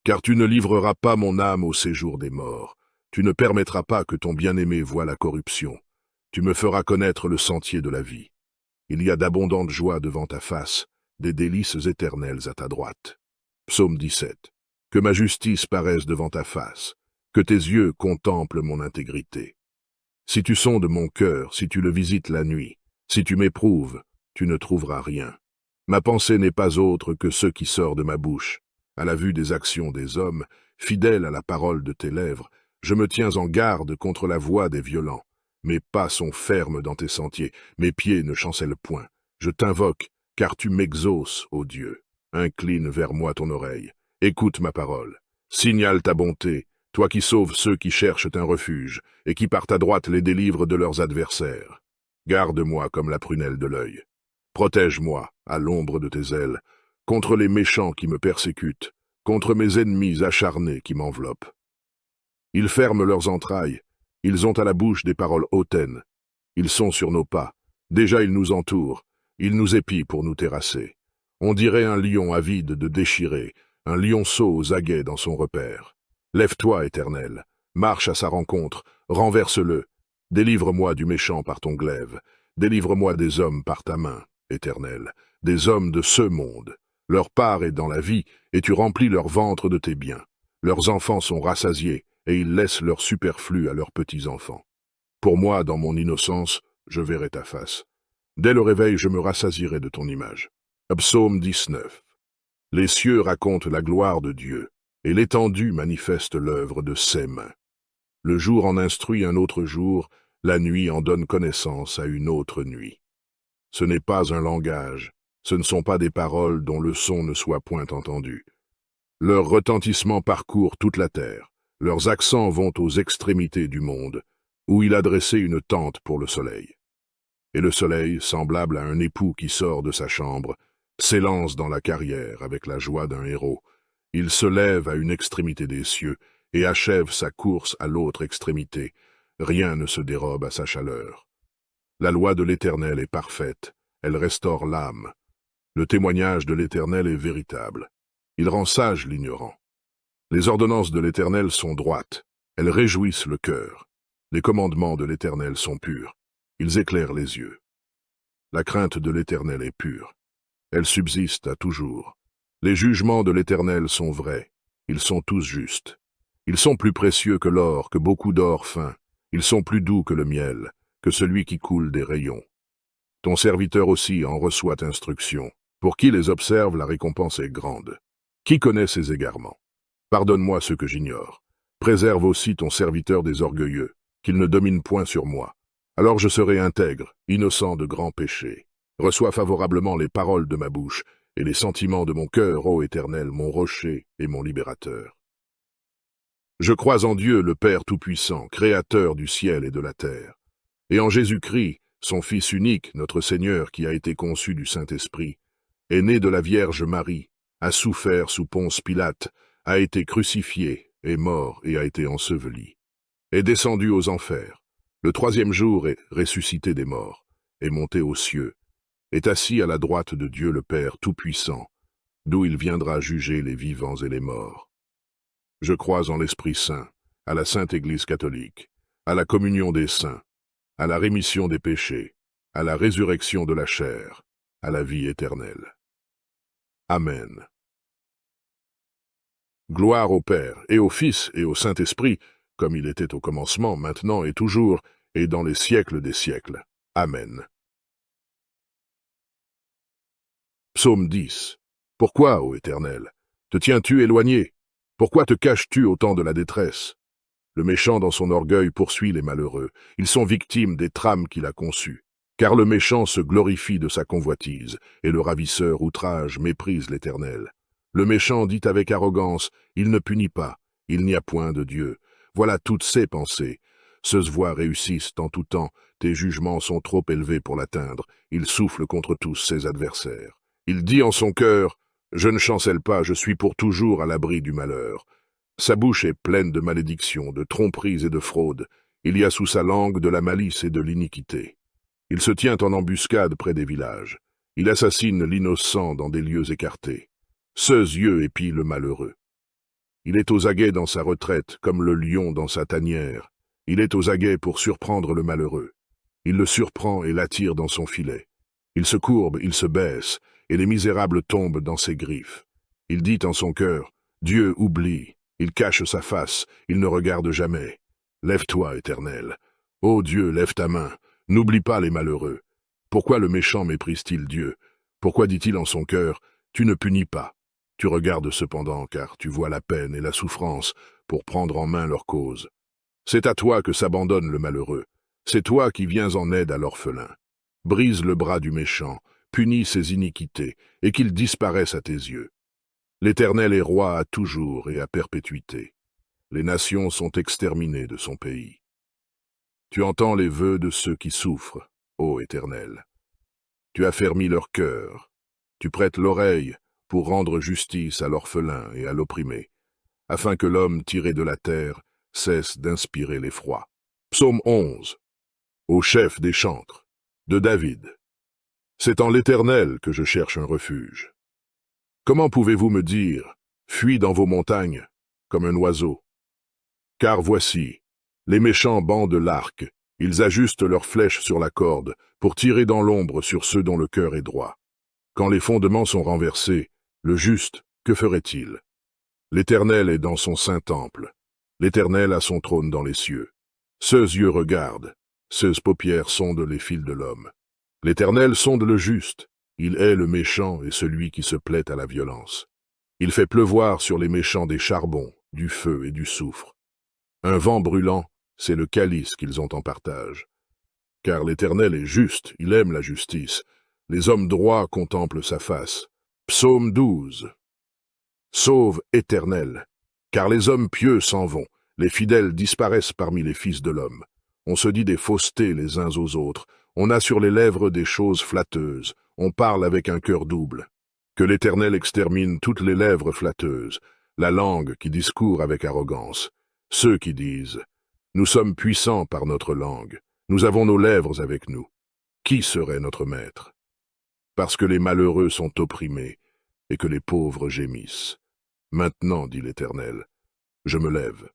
Car tu ne livreras pas mon âme au séjour des morts. Tu ne permettras pas que ton bien-aimé voie la corruption. Tu me feras connaître le sentier de la vie. Il y a d'abondantes joies devant ta face, des délices éternelles à ta droite. Psaume 17. Que ma justice paraisse devant ta face, que tes yeux contemplent mon intégrité. Si tu sondes mon cœur, si tu le visites la nuit, si tu m'éprouves, tu ne trouveras rien. Ma pensée n'est pas autre que ce qui sort de ma bouche. À la vue des actions des hommes, fidèle à la parole de tes lèvres, je me tiens en garde contre la voix des violents. Mes pas sont fermes dans tes sentiers, mes pieds ne chancellent point. Je t'invoque, car tu m'exauces, ô Dieu. Incline vers moi ton oreille, écoute ma parole. Signale ta bonté, toi qui sauves ceux qui cherchent un refuge, et qui par ta droite les délivres de leurs adversaires. Garde-moi comme la prunelle de l'œil. Protège-moi, à l'ombre de tes ailes, contre les méchants qui me persécutent, contre mes ennemis acharnés qui m'enveloppent. Ils ferment leurs entrailles, ils ont à la bouche des paroles hautaines. Ils sont sur nos pas, déjà ils nous entourent, ils nous épient pour nous terrasser. On dirait un lion avide de déchirer, un lionceau aux aguets dans son repère. Lève-toi, Éternel, marche à sa rencontre, renverse-le. Délivre-moi du méchant par ton glaive, délivre-moi des hommes par ta main, Éternel, des hommes de ce monde. Leur part est dans la vie, et tu remplis leur ventre de tes biens. Leurs enfants sont rassasiés, et ils laissent leur superflu à leurs petits-enfants. Pour moi, dans mon innocence, je verrai ta face. Dès le réveil, je me rassasierai de ton image. Psaume 19. Les cieux racontent la gloire de Dieu, et l'étendue manifeste l'œuvre de ses mains. Le jour en instruit un autre jour, la nuit en donne connaissance à une autre nuit. Ce n'est pas un langage, ce ne sont pas des paroles dont le son ne soit point entendu. Leur retentissement parcourt toute la terre. Leurs accents vont aux extrémités du monde, où il a dressé une tente pour le soleil. Et le soleil, semblable à un époux qui sort de sa chambre, s'élance dans la carrière avec la joie d'un héros. Il se lève à une extrémité des cieux et achève sa course à l'autre extrémité. Rien ne se dérobe à sa chaleur. La loi de l'Éternel est parfaite, elle restaure l'âme. Le témoignage de l'Éternel est véritable. Il rend sage l'ignorant. Les ordonnances de l'Éternel sont droites, elles réjouissent le cœur. Les commandements de l'Éternel sont purs, ils éclairent les yeux. La crainte de l'Éternel est pure, elle subsiste à toujours. Les jugements de l'Éternel sont vrais, ils sont tous justes. Ils sont plus précieux que l'or, que beaucoup d'or fin. Ils sont plus doux que le miel, que celui qui coule des rayons. Ton serviteur aussi en reçoit instruction. Pour qui les observe, la récompense est grande. Qui connaît ses égarements? Pardonne-moi ce que j'ignore. Préserve aussi ton serviteur des orgueilleux, qu'il ne domine point sur moi. Alors je serai intègre, innocent de grands péchés. Reçois favorablement les paroles de ma bouche et les sentiments de mon cœur, ô Éternel, mon rocher et mon libérateur. Je crois en Dieu, le Père Tout-Puissant, Créateur du ciel et de la terre, et en Jésus-Christ, son Fils unique, notre Seigneur, qui a été conçu du Saint-Esprit, est né de la Vierge Marie, a souffert sous Ponce Pilate, a été crucifié, est mort et a été enseveli, est descendu aux enfers, le troisième jour est ressuscité des morts, est monté aux cieux, est assis à la droite de Dieu le Père Tout-Puissant, d'où il viendra juger les vivants et les morts. Je crois en l'Esprit Saint, à la Sainte Église catholique, à la communion des saints, à la rémission des péchés, à la résurrection de la chair, à la vie éternelle. Amen. Gloire au Père, et au Fils, et au Saint-Esprit, comme il était au commencement, maintenant et toujours, et dans les siècles des siècles. Amen. Psaume 10. Pourquoi, ô Éternel, te tiens-tu éloigné? Pourquoi te caches-tu au temps de la détresse? Le méchant dans son orgueil poursuit les malheureux. Ils sont victimes des trames qu'il a conçues. Car le méchant se glorifie de sa convoitise, et le ravisseur outrage méprise l'Éternel. Le méchant dit avec arrogance, il ne punit pas, il n'y a point de Dieu. Voilà toutes ses pensées. Ceux voix réussissent en tout temps, tes jugements sont trop élevés pour l'atteindre. Il souffle contre tous ses adversaires. Il dit en son cœur, je ne chancelle pas, je suis pour toujours à l'abri du malheur. Sa bouche est pleine de malédictions, de tromperies et de fraudes. Il y a sous sa langue de la malice et de l'iniquité. Il se tient en embuscade près des villages. Il assassine l'innocent dans des lieux écartés. Ceux yeux épient le malheureux. Il est aux aguets dans sa retraite, comme le lion dans sa tanière. Il est aux aguets pour surprendre le malheureux. Il le surprend et l'attire dans son filet. Il se courbe, il se baisse, et les misérables tombent dans ses griffes. Il dit en son cœur, Dieu oublie. Il cache sa face, il ne regarde jamais. Lève-toi, Éternel. Ô Dieu, lève ta main. N'oublie pas les malheureux. Pourquoi le méchant méprise-t-il Dieu? Pourquoi dit-il en son cœur, tu ne punis pas? Tu regardes cependant, car tu vois la peine et la souffrance pour prendre en main leur cause. C'est à toi que s'abandonne le malheureux. C'est toi qui viens en aide à l'orphelin. Brise le bras du méchant, punis ses iniquités, et qu'il disparaisse à tes yeux. L'Éternel est roi à toujours et à perpétuité. Les nations sont exterminées de son pays. Tu entends les vœux de ceux qui souffrent, ô Éternel. Tu affermis leur cœur. Tu prêtes l'oreille pour rendre justice à l'orphelin et à l'opprimé, afin que l'homme tiré de la terre cesse d'inspirer l'effroi. Psaume 11. Au chef des chantres, de David. C'est en l'Éternel que je cherche un refuge. Comment pouvez-vous me dire, fuis dans vos montagnes, comme un oiseau? Car voici, les méchants bandent l'arc, ils ajustent leurs flèches sur la corde, pour tirer dans l'ombre sur ceux dont le cœur est droit. Quand les fondements sont renversés, le juste, que ferait-il? L'Éternel est dans son saint temple, l'Éternel a son trône dans les cieux. Ceux yeux regardent, ceux paupières sondent les fils de l'homme. L'Éternel sonde le juste, il hait le méchant et celui qui se plaît à la violence. Il fait pleuvoir sur les méchants des charbons, du feu et du soufre. Un vent brûlant, c'est le calice qu'ils ont en partage. Car l'Éternel est juste, il aime la justice. Les hommes droits contemplent sa face. Psaume 12. Sauve, Éternel, car les hommes pieux s'en vont, les fidèles disparaissent parmi les fils de l'homme. On se dit des faussetés les uns aux autres, on a sur les lèvres des choses flatteuses, on parle avec un cœur double. Que l'Éternel extermine toutes les lèvres flatteuses, la langue qui discourt avec arrogance. Ceux qui disent « Nous sommes puissants par notre langue, nous avons nos lèvres avec nous. Qui serait notre maître ?» Parce que les malheureux sont opprimés et que les pauvres gémissent. Maintenant, dit l'Éternel, je me lève.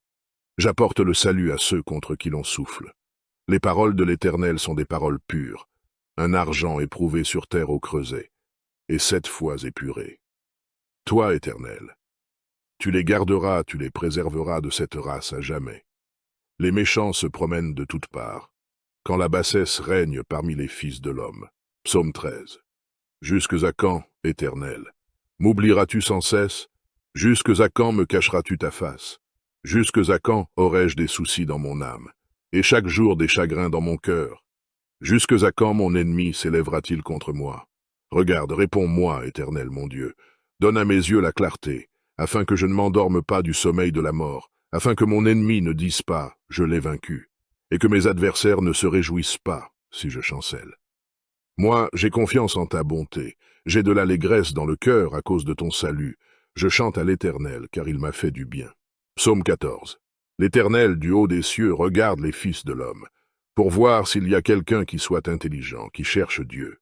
J'apporte le salut à ceux contre qui l'on souffle. Les paroles de l'Éternel sont des paroles pures, un argent éprouvé sur terre au creuset, et 7 fois épuré. Toi, Éternel, Tu les garderas, tu les préserveras de cette race à jamais. Les méchants se promènent de toutes parts, quand la bassesse règne parmi les fils de l'homme. Psaume 13. Jusques à quand, Éternel? M'oublieras-tu sans cesse? Jusques à quand me cacheras-tu ta face? Jusques à quand aurai-je des soucis dans mon âme, et chaque jour des chagrins dans mon cœur? Jusques à quand mon ennemi s'élèvera-t-il contre moi? Regarde, réponds-moi, Éternel mon Dieu. Donne à mes yeux la clarté, afin que je ne m'endorme pas du sommeil de la mort, afin que mon ennemi ne dise pas « je l'ai vaincu », et que mes adversaires ne se réjouissent pas si je chancelle. Moi, j'ai confiance en ta bonté, j'ai de l'allégresse dans le cœur à cause de ton salut. Je chante à l'Éternel, car il m'a fait du bien. Psaume 14. L'Éternel du haut des cieux regarde les fils de l'homme, pour voir s'il y a quelqu'un qui soit intelligent, qui cherche Dieu.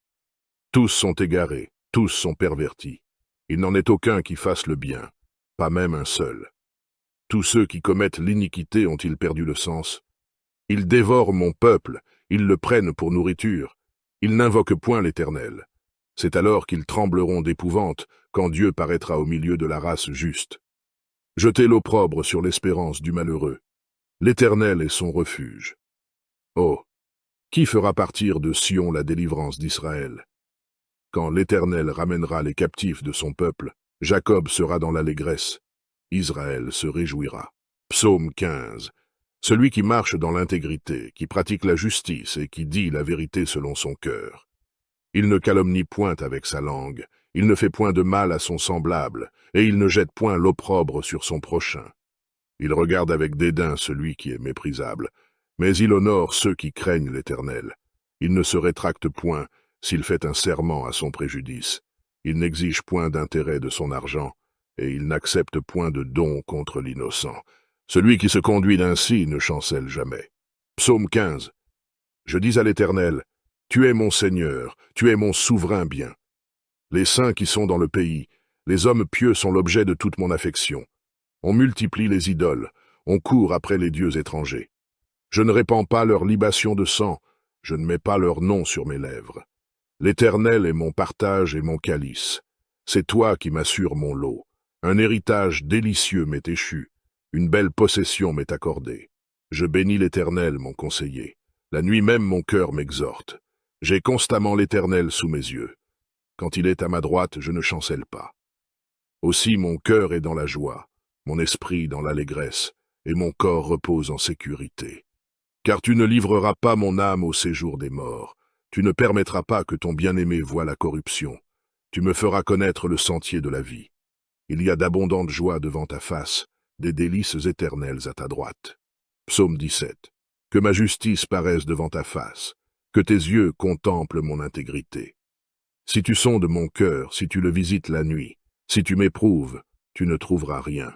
Tous sont égarés, tous sont pervertis. Il n'en est aucun qui fasse le bien, pas même un seul. Tous ceux qui commettent l'iniquité ont-ils perdu le sens? Ils dévorent mon peuple, ils le prennent pour nourriture. Ils n'invoquent point l'Éternel. C'est alors qu'ils trembleront d'épouvante quand Dieu paraîtra au milieu de la race juste. Jetez l'opprobre sur l'espérance du malheureux. L'Éternel est son refuge. Oh, qui fera partir de Sion la délivrance d'Israël? Quand l'Éternel ramènera les captifs de son peuple, Jacob sera dans l'allégresse. Israël se réjouira. Psaume 15. Celui qui marche dans l'intégrité, qui pratique la justice et qui dit la vérité selon son cœur. Il ne calomnie point avec sa langue, il ne fait point de mal à son semblable, et il ne jette point l'opprobre sur son prochain. Il regarde avec dédain celui qui est méprisable, mais il honore ceux qui craignent l'Éternel. Il ne se rétracte point s'il fait un serment à son préjudice. Il n'exige point d'intérêt de son argent, et il n'accepte point de don contre l'innocent. Celui qui se conduit ainsi ne chancelle jamais. Psaume 15. Je dis à l'Éternel, tu es mon Seigneur, tu es mon souverain bien. Les saints qui sont dans le pays, les hommes pieux sont l'objet de toute mon affection. On multiplie les idoles, on court après les dieux étrangers. Je ne répands pas leur libation de sang, je ne mets pas leur nom sur mes lèvres. L'Éternel est mon partage et mon calice. C'est toi qui m'assures mon lot. Un héritage délicieux m'est échu. Une belle possession m'est accordée. Je bénis l'Éternel, mon conseiller. La nuit même mon cœur m'exhorte. J'ai constamment l'Éternel sous mes yeux. Quand il est à ma droite, je ne chancelle pas. Aussi mon cœur est dans la joie, mon esprit dans l'allégresse, et mon corps repose en sécurité. Car tu ne livreras pas mon âme au séjour des morts. Tu ne permettras pas que ton bien-aimé voie la corruption. Tu me feras connaître le sentier de la vie. Il y a d'abondantes joies devant ta face, des délices éternelles à ta droite. Psaume 17. Que ma justice paraisse devant ta face, que tes yeux contemplent mon intégrité. Si tu sondes mon cœur, si tu le visites la nuit, si tu m'éprouves, tu ne trouveras rien.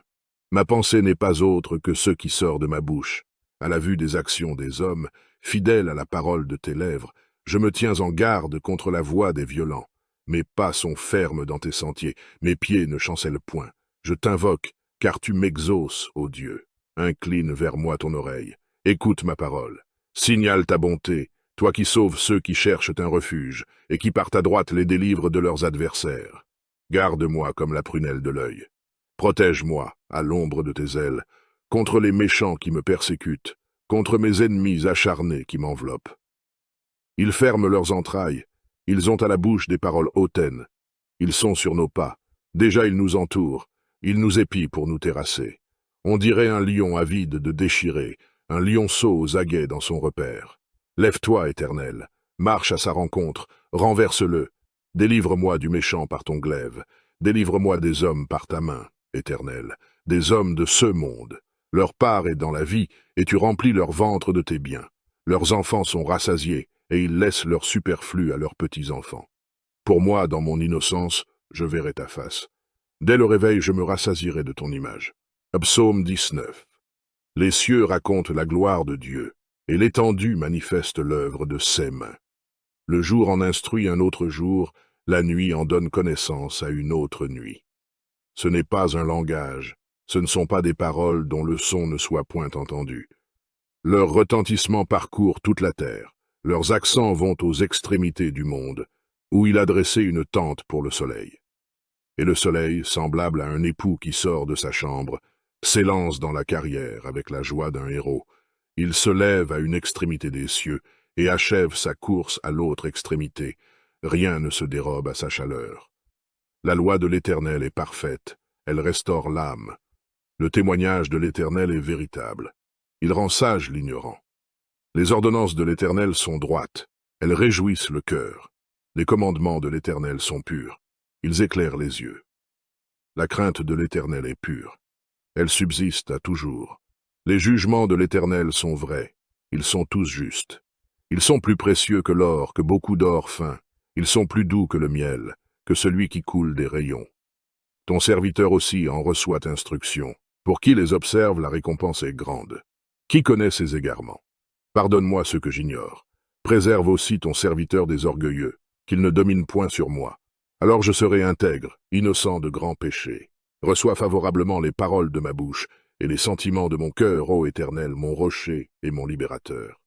Ma pensée n'est pas autre que ce qui sort de ma bouche. À la vue des actions des hommes, fidèle à la parole de tes lèvres, je me tiens en garde contre la voix des violents. Mes pas sont fermes dans tes sentiers, mes pieds ne chancellent point. Je t'invoque, car tu m'exauces, ô Dieu. Incline vers moi ton oreille, écoute ma parole. Signale ta bonté, toi qui sauves ceux qui cherchent un refuge, et qui par ta droite les délivres de leurs adversaires. Garde-moi comme la prunelle de l'œil. Protège-moi, à l'ombre de tes ailes, contre les méchants qui me persécutent, contre mes ennemis acharnés qui m'enveloppent. Ils ferment leurs entrailles, ils ont à la bouche des paroles hautaines. Ils sont sur nos pas, déjà ils nous entourent, ils nous épient pour nous terrasser. On dirait un lion avide de déchirer, un lionceau aux aguets dans son repère. Lève-toi, Éternel, marche à sa rencontre, renverse-le. Délivre-moi du méchant par ton glaive, délivre-moi des hommes par ta main, Éternel, des hommes de ce monde. Leur part est dans la vie, et tu remplis leur ventre de tes biens. Leurs enfants sont rassasiés, et ils laissent leur superflu à leurs petits-enfants. Pour moi, dans mon innocence, je verrai ta face. Dès le réveil, je me rassasierai de ton image. Psaume 19. Les cieux racontent la gloire de Dieu, et l'étendue manifeste l'œuvre de ses mains. Le jour en instruit un autre jour, la nuit en donne connaissance à une autre nuit. Ce n'est pas un langage, ce ne sont pas des paroles dont le son ne soit point entendu. Leur retentissement parcourt toute la terre, leurs accents vont aux extrémités du monde, où il a dressé une tente pour le soleil. Et le soleil, semblable à un époux qui sort de sa chambre, s'élance dans la carrière avec la joie d'un héros. Il se lève à une extrémité des cieux et achève sa course à l'autre extrémité. Rien ne se dérobe à sa chaleur. La loi de l'Éternel est parfaite, elle restaure l'âme. Le témoignage de l'Éternel est véritable. Il rend sage l'ignorant. Les ordonnances de l'Éternel sont droites, elles réjouissent le cœur. Les commandements de l'Éternel sont purs, ils éclairent les yeux. La crainte de l'Éternel est pure, elle subsiste à toujours. Les jugements de l'Éternel sont vrais, ils sont tous justes. Ils sont plus précieux que l'or, que beaucoup d'or fin. Ils sont plus doux que le miel, que celui qui coule des rayons. Ton serviteur aussi en reçoit instruction. Pour qui les observe, la récompense est grande. Qui connaît ses égarements? Pardonne-moi ce que j'ignore. Préserve aussi ton serviteur des orgueilleux, qu'il ne domine point sur moi. Alors je serai intègre, innocent de grands péchés. Reçois favorablement les paroles de ma bouche et les sentiments de mon cœur, ô Éternel, mon rocher et mon libérateur.